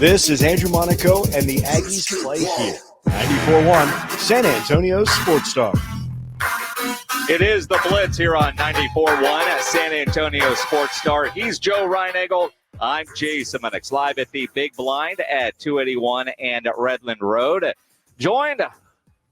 This is Andrew Monaco, and the Aggies play here. 94.1 San Antonio Sports Star. It is the Blitz here on 94.1 San Antonio Sports Star. He's Joe Reinagel. I'm Jason Minix, live at the Big Blind at 281 and Redland Road. Joined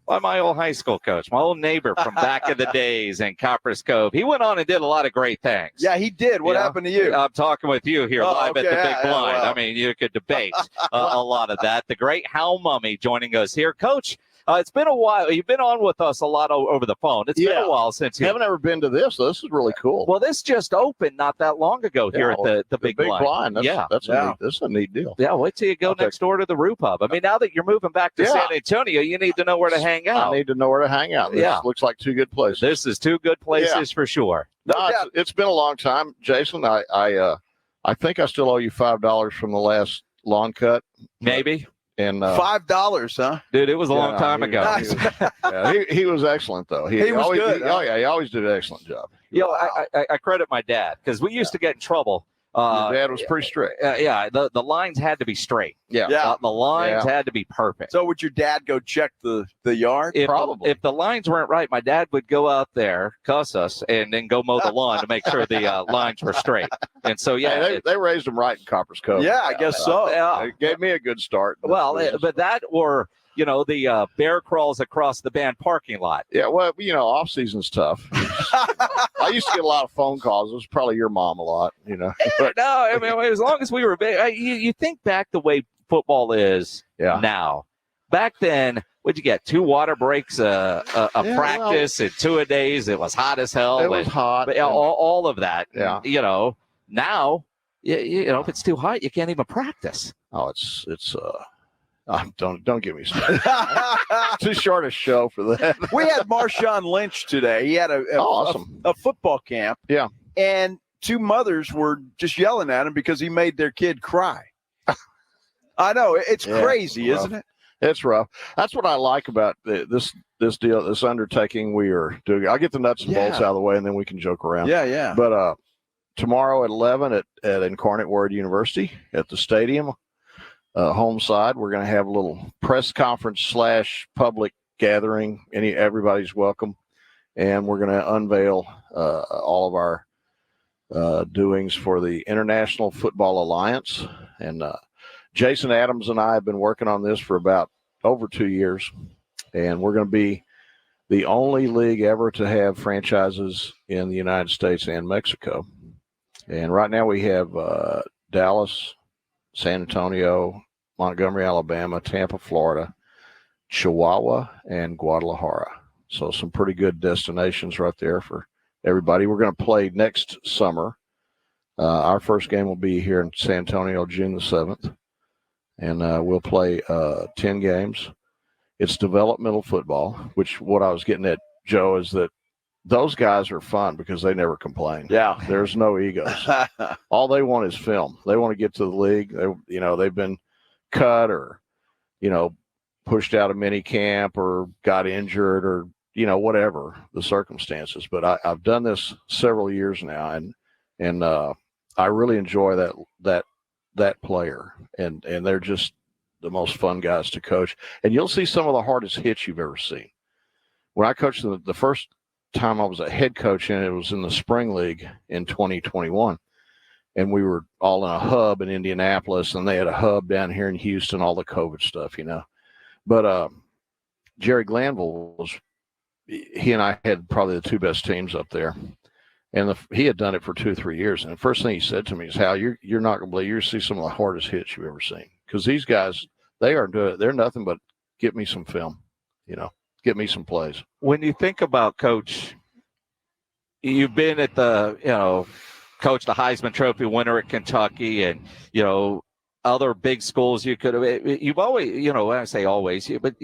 by my old high school coach, my old neighbor from back in the days in Copper's Cove. He went on and did a lot of great things. Yeah, he did. What happened to you? I'm talking with you here live at the Big Blind. Well. I mean, you could debate a lot of that. The great Hal Mumme joining us here. Coach, it's been a while. You've been on with us a lot over the phone. It's been a while since you haven't ever been to this. So this is really cool. Well, this just opened not that long ago here at the Big Blind. That's a neat deal. Yeah, wait till you go next door to the Roo Pub. I mean, now that you're moving back to San Antonio, you need to know where to hang out. I need to know where to hang out. This looks like two good places. This is two good places for sure. It's been a long time, Jason. I think I still owe you $5 from the last lawn cut. Maybe. And $5, huh? Dude, it was a long time ago. He was excellent, though. He was good. He always did an excellent job. I credit my dad because we used to get in trouble. Your dad was pretty strict. The lines had to be straight. Yeah. The lines had to be perfect. So would your dad go check the yard? Probably. If the lines weren't right, my dad would go out there, cuss us, and then go mow the lawn to make sure the lines were straight. And so, they raised him right in Copper's Cove. Yeah, I guess so. It gave me a good start. Well, but that or the bear crawls across the band parking lot. Yeah, well, off season's tough. I used to get a lot of phone calls. It was probably your mom a lot, But, no, I mean, as long as we were big, you think back the way football is now. Back then, what'd you get? 2 water breaks a practice and 2 a days. It was hot as hell. It was hot. But, all of that. Yeah. Now, if it's too hot, you can't even practice. Oh, it's don't get me started. Too short a show for that. We had Marshawn Lynch today. He had a football camp. Yeah. And 2 mothers were just yelling at him because he made their kid cry. I know. It's crazy, isn't it? It's rough. That's what I like about this deal, this undertaking we are doing. I'll get the nuts and bolts out of the way, and then we can joke around. Yeah. But tomorrow at 11 at Incarnate Word University at the stadium, home side, we're going to have a little press conference / public gathering. Everybody's welcome, and we're going to unveil all of our doings for the International Football Alliance. And Jason Adams and I have been working on this for about over 2 years, and we're going to be the only league ever to have franchises in the United States and Mexico. And right now we have Dallas, San Antonio, Montgomery, Alabama, Tampa, Florida, Chihuahua, and Guadalajara. So some pretty good destinations right there for everybody. We're going to play next summer. Our first game will be here in San Antonio, June the 7th. And we'll play 10 games. It's developmental football, which what I was getting at, Joe, is that those guys are fun because they never complain. Yeah. There's no egos. All they want is film. They want to get to the league. They've been cut or, pushed out of mini camp or got injured or, whatever the circumstances. But I've done this several years now, and I really enjoy that player. And they're just the most fun guys to coach. And you'll see some of the hardest hits you've ever seen. When I coached the first time I was a head coach, and it was in the spring league in 2021, and we were all in a hub in Indianapolis, and they had a hub down here in Houston, all the COVID stuff, But Jerry Glanville he and I had probably the 2 best teams up there, and he had done it for 2 or 3 years. And the first thing he said to me is, "Hal, you're not going to believe you're going to see some of the hardest hits you've ever seen, because these guys, they're nothing but get me some film, get me some plays." When you think about Coach, you've been at Coach the Heisman Trophy winner at Kentucky, and other big schools you've always, when I say always, but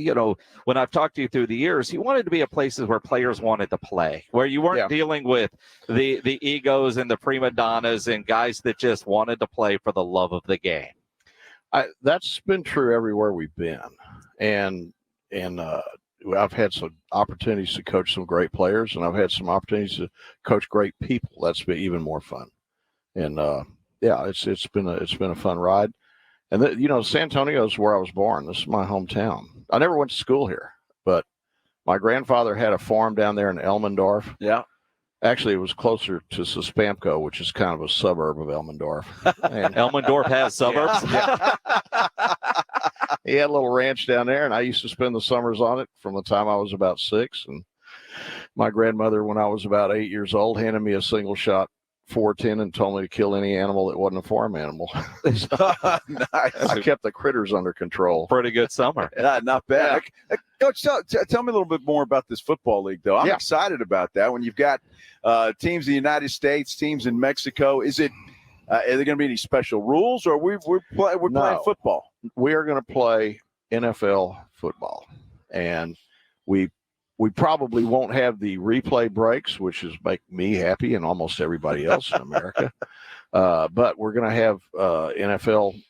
when I've talked to you through the years, you wanted to be at places where players wanted to play, where you weren't dealing with the egos and the prima donnas and guys that just wanted to play for the love of the game. That's been true everywhere we've been. And I've had some opportunities to coach some great players, and I've had some opportunities to coach great people. That's been even more fun. And it's been a fun ride. And San Antonio is where I was born. This is my hometown. I never went to school here, but my grandfather had a farm down there in Elmendorf. Yeah. Actually, it was closer to Suspamco, which is kind of a suburb of Elmendorf. And Elmendorf has suburbs. Yeah. He had a little ranch down there, and I used to spend the summers on it from the time I was about 6. And my grandmother, when I was about 8 years old, handed me a single shot 410 and told me to kill any animal that wasn't a farm animal. Nice. I kept the critters under control. Pretty good summer. Not bad. Coach, tell me a little bit more about this football league, though. I'm excited about that. When you've got teams in the United States, teams in Mexico, is it are there going to be any special rules, or we're playing football? We are going to play NFL football, and we probably won't have the replay breaks, which is make me happy and almost everybody else in America. But we're going to have NFL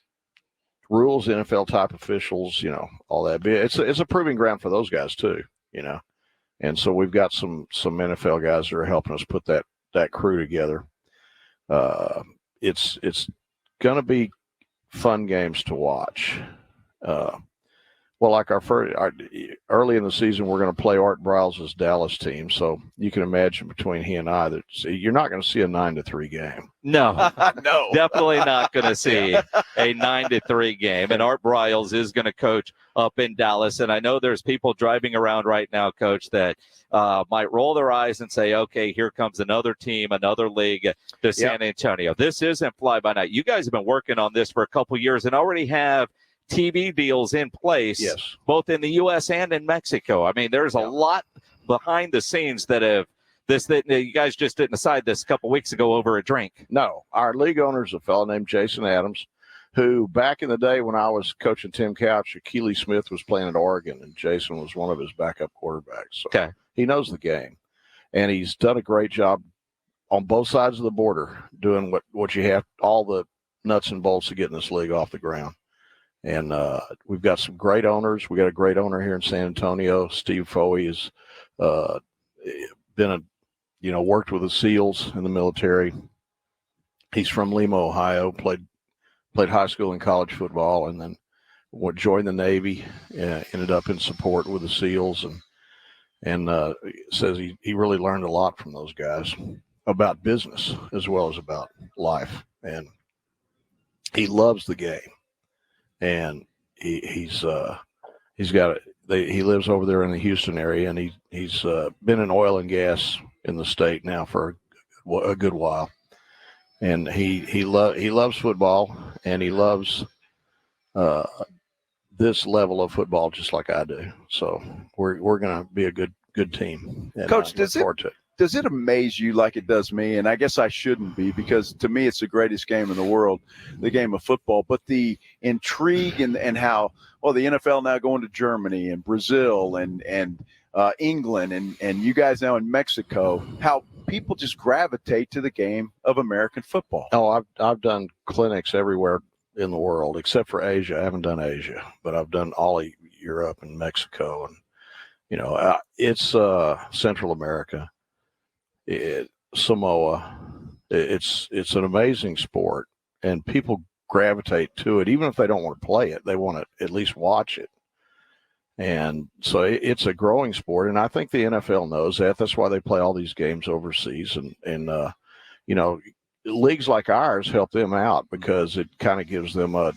rules, NFL type officials, all that. It's a proving ground for those guys too, And so we've got some NFL guys that are helping us put that crew together. It's going to be fun games to watch. Well, like early in the season, we're going to play Art Briles' Dallas team. So you can imagine between he and I that you're not going to see a 9-3 game. No, no, definitely not going to see a 9-3 game. And Art Briles is going to coach up in Dallas. And I know there's people driving around right now, Coach, that might roll their eyes and say, okay, here comes another team, another league to San Antonio. This isn't fly by night. You guys have been working on this for a couple years and already have TV deals in place, both in the U.S. and in Mexico. I mean, there's a lot behind the scenes that you guys just didn't decide this a couple weeks ago over a drink. No, our league owner is a fellow named Jason Adams, who back in the day when I was coaching Tim Couch, Keely Smith was playing at Oregon, and Jason was one of his backup quarterbacks. So he knows the game, and he's done a great job on both sides of the border doing what you have, all the nuts and bolts of getting this league off the ground. And we've got some great owners. We got a great owner here in San Antonio. Steve Foey has worked with the SEALs in the military. He's from Lima, Ohio. Played high school and college football, and then joined the Navy. Ended up in support with the SEALs, and says he really learned a lot from those guys about business as well as about life. And he loves the game. And he lives over there in the Houston area, and he's been in oil and gas in the state now for a good while. And he loves football, and he loves this level of football just like I do. So we're going to be a good team. And Coach, does it amaze you like it does me? And I guess I shouldn't be, because to me it's the greatest game in the world, the game of football. But the intrigue and how, the NFL now going to Germany and Brazil and England and you guys now in Mexico, how people just gravitate to the game of American football. Oh, I've done clinics everywhere in the world except for Asia. I haven't done Asia, but I've done all of Europe and Mexico, and it's Central America. Samoa, it's an amazing sport, and people gravitate to it. Even if they don't want to play it, they want to at least watch it. And so it's a growing sport, and I think the NFL knows that. That's why they play all these games overseas, and leagues like ours help them out because it kind of gives them a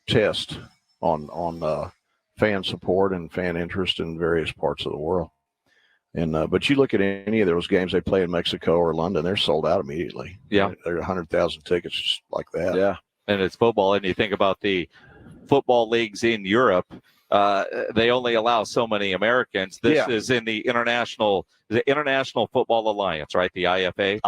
test on fan support and fan interest in various parts of the world. And but you look at any of those games they play in Mexico or London, they're sold out immediately. Yeah, there are 100,000 tickets just like that. Yeah, and it's football. And you think about the football leagues in Europe, they only allow so many Americans. This is in the International Football Alliance, right? The IFA.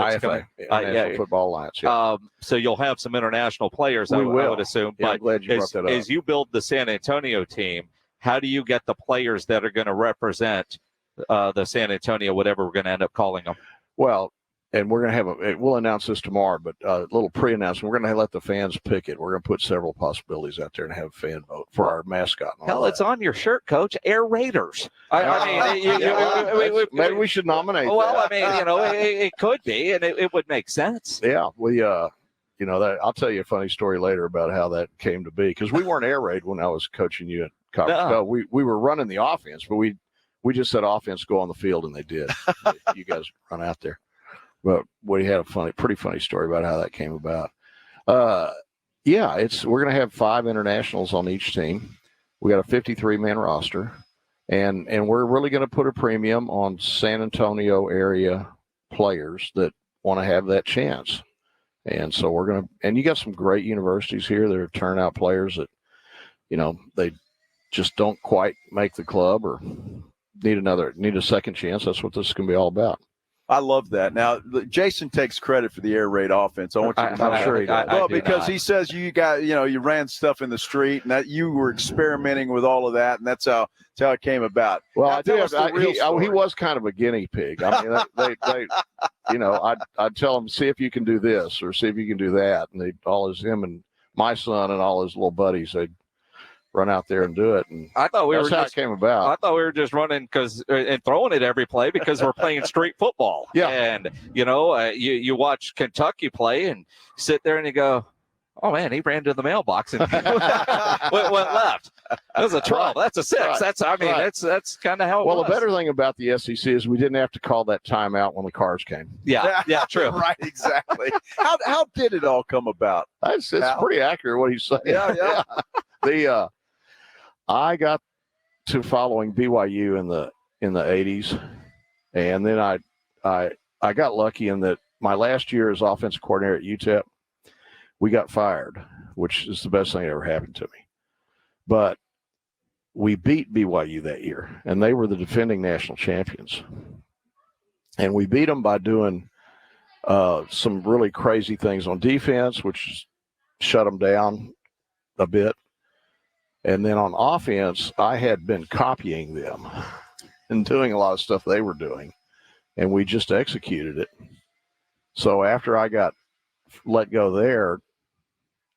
International Football Alliance. Yeah. So you'll have some international players, I would assume. Yeah, but I'm glad you brought that up. As you build the San Antonio team, how do you get the players that are going to represent the San Antonio, whatever we're going to end up calling them? Well, and we're going to have we'll announce this tomorrow, but a little pre-announcement. We're going to let the fans pick it. We're going to put several possibilities out there and have a fan vote for our mascot. Hell, it's on your shirt, Coach. Air Raiders. Maybe we should nominate. Well, that. I mean, it could be, and it would make sense. Yeah, that I'll tell you a funny story later about how that came to be, because we weren't air raid when I was coaching you at Copper No. Skull. We were running the offense, but we just said offense go on the field, and they did. You guys run out there. But we had a pretty funny story about how that came about. We're going to have 5 internationals on each team. We got a 53-man roster, and we're really going to put a premium on San Antonio area players that want to have that chance. And so we're going to, and you got some great universities here that are turnout players that, they just don't quite make the club or need a second chance. That's what this is going to be all about. I love that. Now, Jason takes credit for the air raid offense. I want you to know. I'm sure he does. Well, because he says you ran stuff in the street, and that you were experimenting with all of that, and that's how it came about. Well, he was kind of a guinea pig. I mean, I'd tell him, see if you can do this or see if you can do that, and him and my son and all his little buddies, they'd run out there and do it. And I thought that's how it came about. I thought we were just running and throwing it every play because we're playing street football. Yeah. And, you watch Kentucky play and sit there and you go, oh, man, he ran to the mailbox and went left. That was a 12. That's a 6. Right. That's kind of how it was. Well, the better thing about the SEC is we didn't have to call that timeout when the cars came. Yeah, true. Right, exactly. How did it all come about? It's pretty accurate what he's saying. Yeah. I got to following BYU in the 80s, and then I got lucky in that my last year as offensive coordinator at UTEP, we got fired, which is the best thing that ever happened to me. But we beat BYU that year, and they were the defending national champions. And we beat them by doing some really crazy things on defense, which shut them down a bit. And then on offense, I had been copying them and doing a lot of stuff they were doing, and we just executed it. So after I got let go there,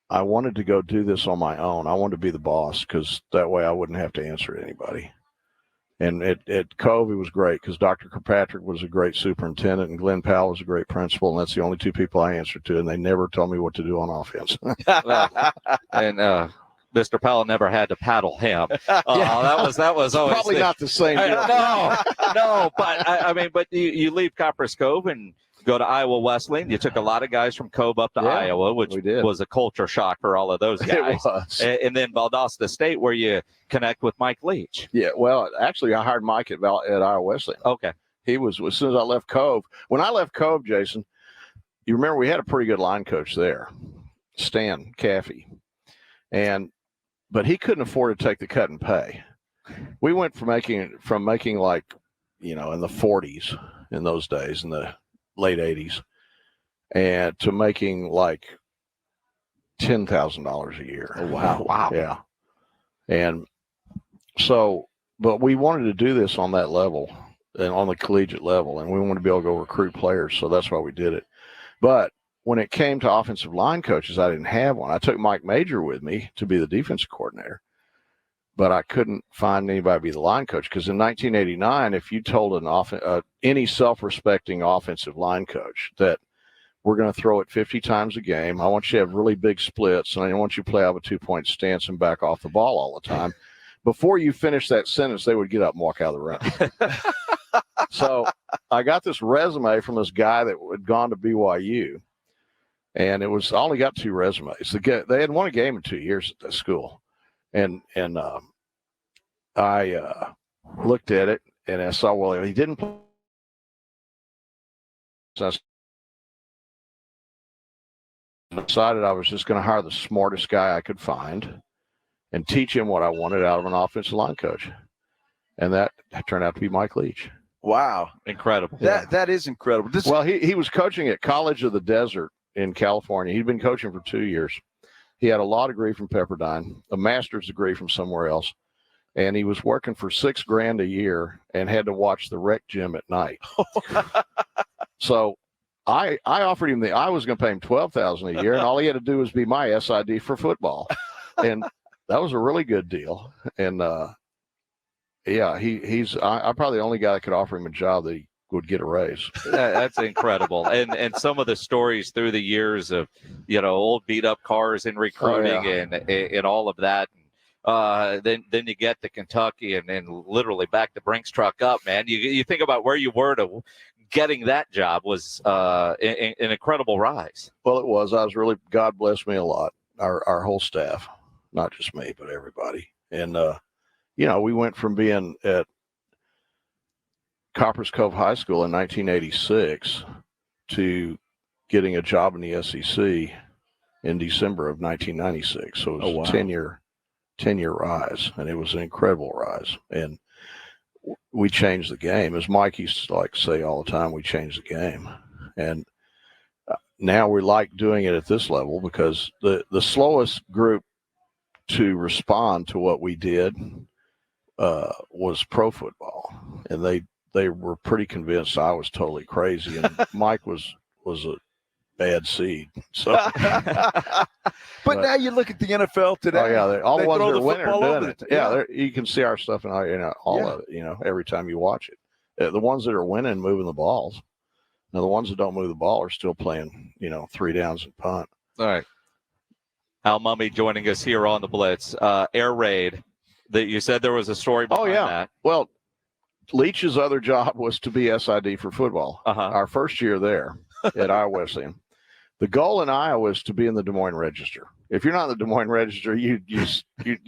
I wanted to go do this on my own. I wanted to be the boss because that way I wouldn't have to answer to anybody. And at Cove, it was great because Dr. Kirkpatrick was a great superintendent and Glenn Powell was a great principal, and that's the only 2 people I answered to, and they never told me what to do on offense. And Mr. Powell never had to paddle him. That was always probably not the same. No, but you leave Copperas Cove and go to Iowa Wesleyan. You took a lot of guys from Cove up to Iowa, which was a culture shock for all of those guys. It was. And then Valdosta State, where you connect with Mike Leach. Yeah, well, actually, I hired Mike at Iowa Wesleyan. Okay. He was, as soon as I left Cove. When I left Cove, Jason, you remember we had a pretty good line coach there, Stan Caffey. But he couldn't afford to take the cut and pay. We went from making like, in the 40s in those days, in the late 80s, and to making like $10,000 a year. Oh, wow. Yeah. And so, but we wanted to do this on that level and on the collegiate level, and we wanted to be able to go recruit players. So that's why we did it. But when it came to offensive line coaches, I didn't have one. I took Mike Major with me to be the defensive coordinator, but I couldn't find anybody to be the line coach because in 1989, if you told any self-respecting offensive line coach that we're going to throw it 50 times a game, I want you to have really big splits, and I want you to play out of a 2-point stance and back off the ball all the time, before you finish that sentence, they would get up and walk out of the room. So I got this resume from this guy that had gone to BYU. And I only got 2 resumes. They had won a game in 2 years at that school. And I looked at it and I saw, well, he didn't play. So I decided I was just going to hire the smartest guy I could find and teach him what I wanted out of an offensive line coach. And that turned out to be Mike Leach. Wow. Incredible. That is incredible. He was coaching at College of the Desert in California. He'd been coaching for 2 years. He had a law degree from Pepperdine, a master's degree from somewhere else, and he was working for $6,000 a year and had to watch the rec gym at night. So I offered him I was going to pay him $12,000 a year, and all he had to do was be my SID for football, and that was a really good deal. And he's I'm probably the only guy that could offer him a job that he would get a raise. That's incredible. And some of the stories through the years of, old beat up cars in recruiting and all of that. Then you get to Kentucky and literally back the Brinks truck up, man. You think about where you were to getting that job was an incredible rise. Well, it was. I was really, God bless me a lot. Our whole staff, not just me, but everybody. And, we went from being at Copperas Cove High School in 1986 to getting a job in the SEC in December of 1996. So it was a 10-year rise, and it was an incredible rise. And we changed the game. As Mike used to like to say all the time, we changed the game. And now we like doing it at this level because the slowest group to respond to what we did was pro football. And they were pretty convinced I was totally crazy, and Mike was a bad seed. So, but now you look at the NFL today. Oh yeah, all the ones that are winning are doing it. Yeah, you can see our stuff and all of it. Every time you watch it, the ones that are winning, moving the balls. Now the ones that don't move the ball are still playing. 3 downs and punt. All right. Hal Mumme joining us here on the Blitz. Air raid. That you said there was a story behind that. Well, Leach's other job was to be SID for football. Our first year there at Iowa Wesleyan. The goal in Iowa is to be in the Des Moines Register. If you're not in the Des Moines Register, you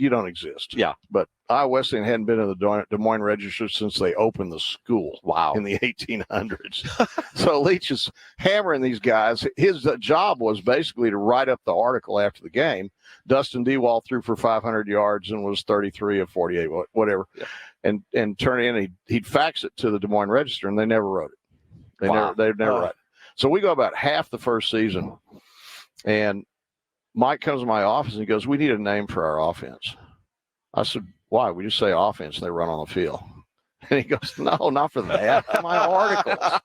don't exist. Yeah. But Iowa Wesleyan hadn't been in the Des Moines Register since they opened the school. Wow. In the 1800s. So Leach is hammering these guys. His job was basically to write up the article after the game. Dustin Dewall threw for 500 yards and was 33 of 48, whatever. Yeah. And turn it in. He'd fax it to the Des Moines Register, and they never wrote it. They never wrote it. So we go about half the first season, and Mike comes to my office and he goes, "We need a name for our offense." I said, "Why? We just say offense and they run on the field." And he goes, "No, not for that. My articles."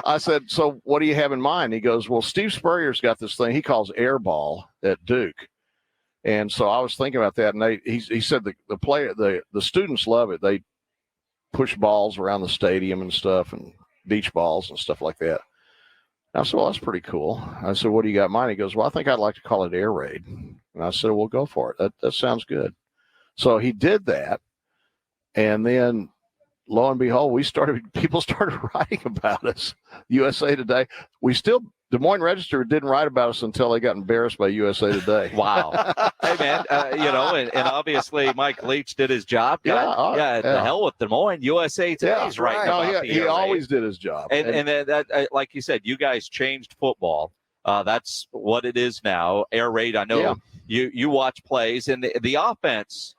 I said, "So what do you have in mind?" He goes, "Well, Steve Spurrier's got this thing he calls air ball at Duke." And so I was thinking about that, and he said the students love it. They push balls around the stadium and stuff, and beach balls and stuff like that. And I said, "Well, that's pretty cool." I said, "What do you got in mind?" He goes, "Well, I think I'd like to call it air raid." And I said, "Well, go for it. That sounds good." So he did that, and then lo and behold, people started writing about us. USA Today. Des Moines Register didn't write about us until they got embarrassed by USA Today. Wow. Hey, man, and obviously Mike Leach did his job. The hell with Des Moines. USA Today's right. No, he always did his job. And that, like you said, you guys changed football. That's what it is now. Air raid. I know you watch plays, and the offense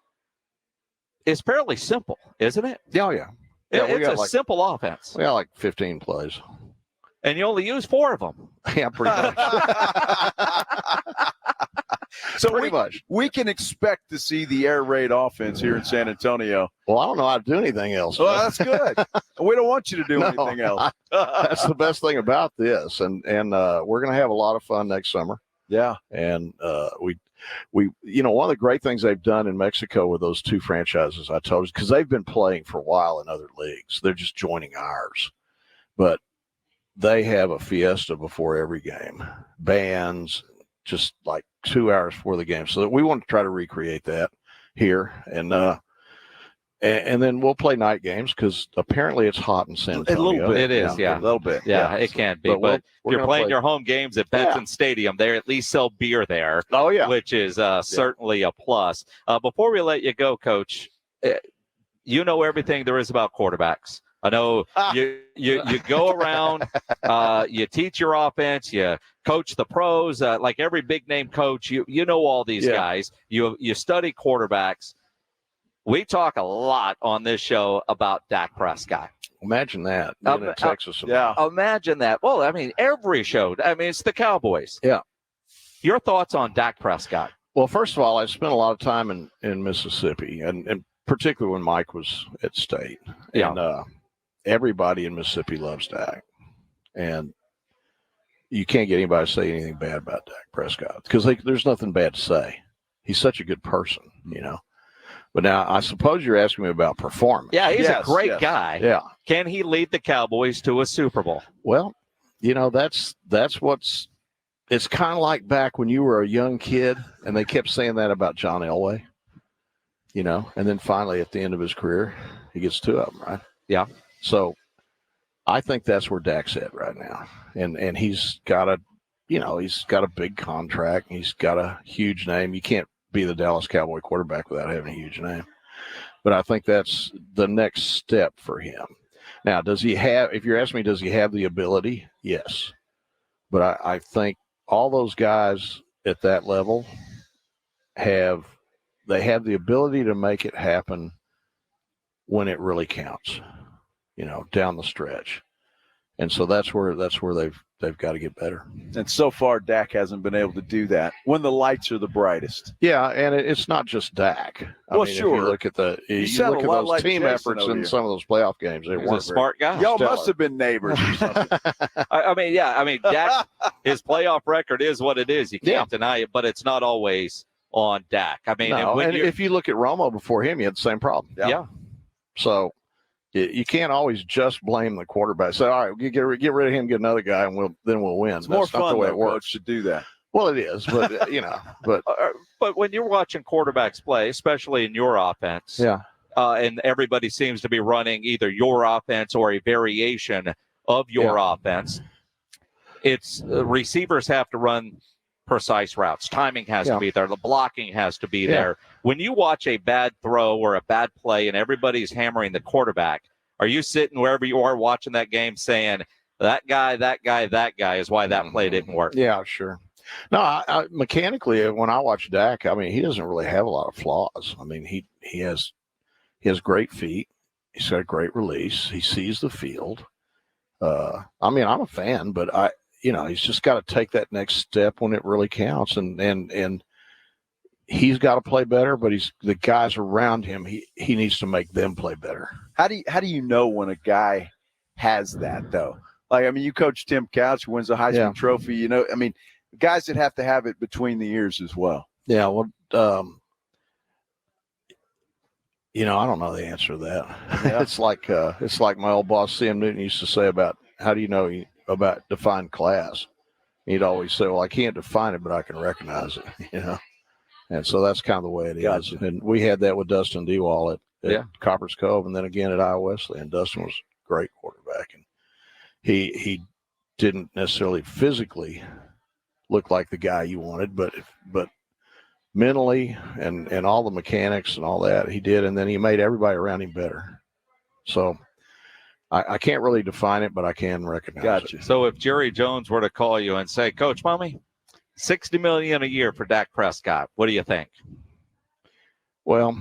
is fairly simple, isn't it? Oh, yeah. It's a simple offense. We got like 15 plays. And you only use 4 of them. Yeah, pretty much. So pretty much. We can expect to see the air raid offense here in San Antonio. Well, I don't know how to do anything else. Well, that's good. We don't want you to do anything else. That's the best thing about this. And we're going to have a lot of fun next summer. Yeah. And we one of the great things they've done in Mexico with those 2 franchises I told you, because they've been playing for a while in other leagues. They're just joining ours. But they have a fiesta before every game, bands, just like 2 hours before the game. So we want to try to recreate that here, and then we'll play night games because apparently it's hot in San Antonio. A little bit, it is, a little bit. Yeah, it can be. But if you're playing your home games at Benson Stadium, they at least sell beer there. Oh yeah, which is certainly a plus. Before we let you go, Coach, you know everything there is about quarterbacks. I know you go around, you teach your offense, you coach the pros, like every big name coach. You know all these guys. You study quarterbacks. We talk a lot on this show about Dak Prescott. Imagine that in Texas. Imagine that. Well, I mean, every show. I mean, it's the Cowboys. Yeah. Your thoughts on Dak Prescott? Well, first of all, I spent a lot of time in Mississippi, and particularly when Mike was at State. Yeah. And, everybody in Mississippi loves Dak, and you can't get anybody to say anything bad about Dak Prescott because there's nothing bad to say. He's such a good person, But now I suppose you're asking me about performance. Yeah, he's a Yes, great yes. guy. Yeah. Can he lead the Cowboys to a Super Bowl? Well, that's what's. It's kind of like back when you were a young kid, and they kept saying that about John Elway. And then finally at the end of his career, he gets 2 of them, right? Yeah. So I think that's where Dak's at right now, and he's got a big contract. He's got a huge name. You can't be the Dallas Cowboy quarterback without having a huge name. But I think that's the next step for him. Now, if you're asking me, does he have the ability? Yes. But I think all those guys at that level have the ability to make it happen when it really counts, down the stretch. And so that's where they've got to get better. And so far, Dak hasn't been able to do that when the lights are the brightest. Yeah, and it's not just Dak. I mean, Sure. If you look at sound a lot those like team Jason efforts over in here. some of those playoff games, they He's a weren't smart guy. Y'all stellar. must have been neighbors or something. I mean, Dak, his playoff record is what it is. You can't deny it, but it's not always on Dak. I mean, No, and if you look at Romo before him, he had the same problem. yeah. So you can't always just blame the quarterback. Say, all right, get rid of him, get another guy, and we'll win. It's more That's not fun, the way though, it works. Coach, to do that. Well, it is, but But when you're watching quarterbacks play, especially in your offense, and everybody seems to be running either your offense or a variation of your offense, it's receivers have to run precise routes. Timing has to be there. The blocking has to be there. When you watch a bad throw or a bad play and everybody's hammering the quarterback, are you sitting wherever you are watching that game saying, that guy is why that play didn't work? Yeah, sure. No, I mechanically, when I watch Dak, I mean, he doesn't really have a lot of flaws. I mean, he has great feet. He's got a great release. He sees the field. I mean, I'm a fan, but he's just got to take that next step when it really counts. And he's got to play better, but the guys around him, he needs to make them play better. How do you know when a guy has that, though? Like, I mean, you coach Tim Couch, who wins the Heisman Trophy. I mean, guys that have to have it between the ears as well. Yeah, well, I don't know the answer to that. Yeah. It's like my old boss, Sam Newton, used to say about how do you know about define class? He'd always say, well, I can't define it, but I can recognize it, And so that's kind of the way it is. And we had that with Dustin Dewall at Copper's Cove, and then again at Iowa Wesleyan. Dustin was a great quarterback, and he didn't necessarily physically look like the guy you wanted, but mentally and all the mechanics and all that he did, and then he made everybody around him better. So I can't really define it, but I can recognize it. So if Jerry Jones were to call you and say, Coach Mumme, $60 million a year for Dak Prescott, what do you think? Well,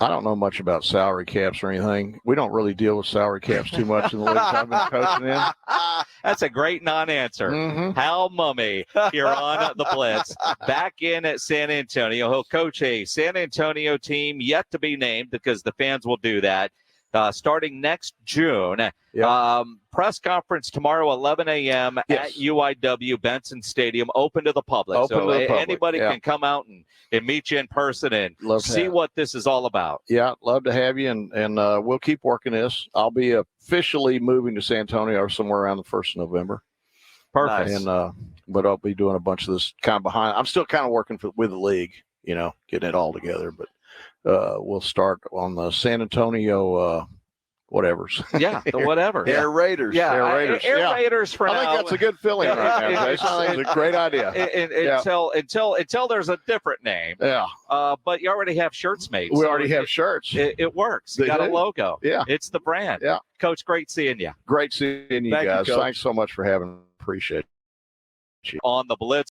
I don't know much about salary caps or anything. We don't really deal with salary caps too much in the leagues I've been coaching in. That's a great non-answer. Mm-hmm. Hal Mumme here on the Blitz, back in at San Antonio. He'll coach a San Antonio team yet to be named because the fans will do that. Starting next June. Yep. Press conference tomorrow, 11 a.m. at UIW Benson Stadium, open to the public. Anybody can come out and meet you in person and see what this is all about. Yeah, love to have you, and we'll keep working this. I'll be officially moving to San Antonio somewhere around the 1st of November. Perfect. And but I'll be doing a bunch of this kind of behind. I'm still kind of working with the league, getting it all together, but we'll start on the San Antonio whatevers. Yeah, the whatever. Air Raiders. Yeah, Air Raiders. Raiders for now. I think that's a good feeling right now, Jason. I think it's a great idea. Until there's a different name. Yeah. But you already have shirts made. We already have shirts. It works. You got a logo. Yeah. It's the brand. Yeah. Coach, great seeing you. Great seeing you Thank you, guys. Coach. Thanks so much for having me. Appreciate it. On the Blitz.